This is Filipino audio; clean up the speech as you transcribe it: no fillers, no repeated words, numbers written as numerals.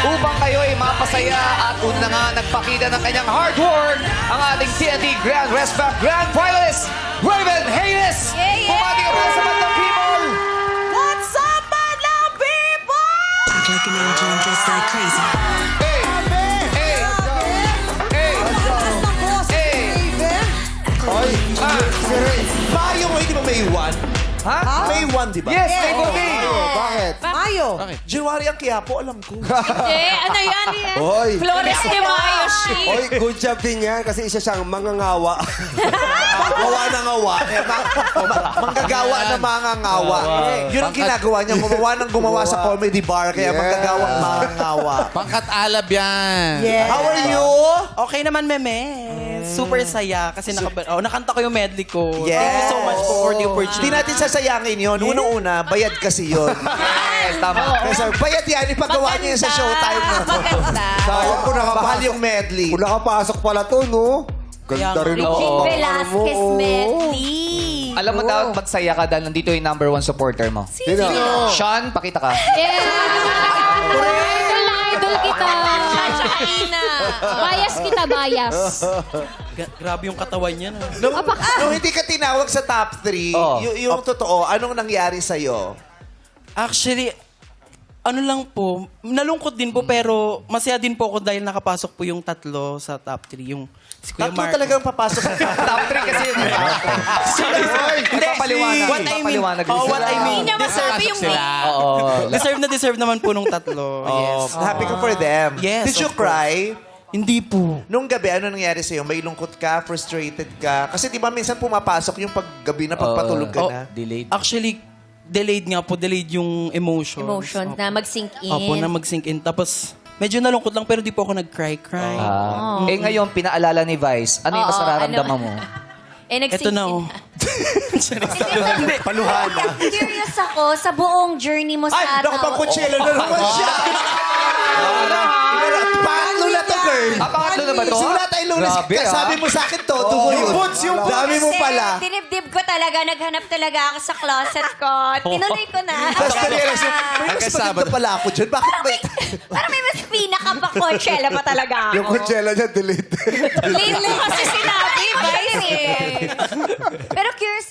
upang kayo ay mapasaya at una nga nagpakita ng kanyang hard work ang ating TNT Grand Respect Grand Finalist, Raven Haynes! Bumati ka para sa Bandang People! What's up, Bandang People? Act like an angel and dress like crazy. Hey! Hey! Hey! Oy, Mayo mo, hindi ba May 1? Ha? May 1, di ba? Yes, may gobi! Bakit? Mayo. January ang Quiapo, alam ko. Hindi, ano yan? Oy, Flores de Mayo, shit. Oy, good job din yan kasi isa siyang mangangawa. Gawa na ngawa. Manggagawa na mangangawa. Yun ang ginagawa niya. Gumawa sa comedy bar. Kaya manggagawa mangangawa. Pangkat alab yan. Yes. How are you? Okay naman, meme. Super saya kasi nakanta ko yung medley ko. Yes. Thank you so much for the opportunity. Hindi natin sasayangin yun. Unang-una, bayad kasi yun. Yes, tama. Kasi bayad yan. Ipagawa niya yun sa showtime na. Maganda. Sayang ko mahal yung medley. Kung nakapasok pala to, no? Ganda rin ang Richie Oo. Velasquez medley. Alam mo dapat magsaya ka dahil nandito yung #1 supporter mo. Sino? Sean, pakita ka. Yeah! Idol kita. Ina. Bias kita, bias. Grabe yung katawan niya. No? Nung hindi ka tinawag sa top 3, Oo. yung totoo, anong nangyari sa'yo? Actually, ano lang po, nalungkot din po pero masaya din po ako dahil nakapasok po yung tatlo sa top 3. Yung si Kuya Tatlo Marco. talagang papasok sa Top 3 kasi yun. Hindi, papaliwanag. What I mean, Papaliwanag. oh, what I mean, Hindi naman sabi yung Oo. deserve naman po nung tatlo. Yes. Happy ka for them. Yes, Did you of course. cry? Hindi po. Nung gabi, ano nangyari sa'yo? May lungkot ka? Frustrated ka? Kasi di ba minsan pumapasok yung paggabi na pagpatulog ka Oh, na? Delayed. Actually, delayed nga po. Delayed yung emotions. Emotion na mag-sink in. Opo, na mag-sink in. Tapos, medyo nalungkot lang pero di po ako nag-cry. Eh ngayon, pinaalala ni Vice, ano yung mas Oo, nararamdaman mo? Eh, nag-sink Ito na, in. oh. Paluhana. Curious ako sa buong journey mo sa Ay, nakapagkutselo na naman siya! Pangatlo na to, girl. Pangatlo na ba to? Sulat ay lunes. Grabe, Sabi mo sa akin to, tubo yun. Dami mo pala. Dinibdib ko talaga. Naghanap talaga ako sa closet ko. Tinuloy ko na. Tapos na-realize mo, may mas Hanggang maganda Sabado. pala ako dyan. Bakit ba? Parang may mas pinaka pa Coachella pa talaga ako. Yung kutsela niya, delete. Late mo kasi sinabi, Vice eh. Pero curious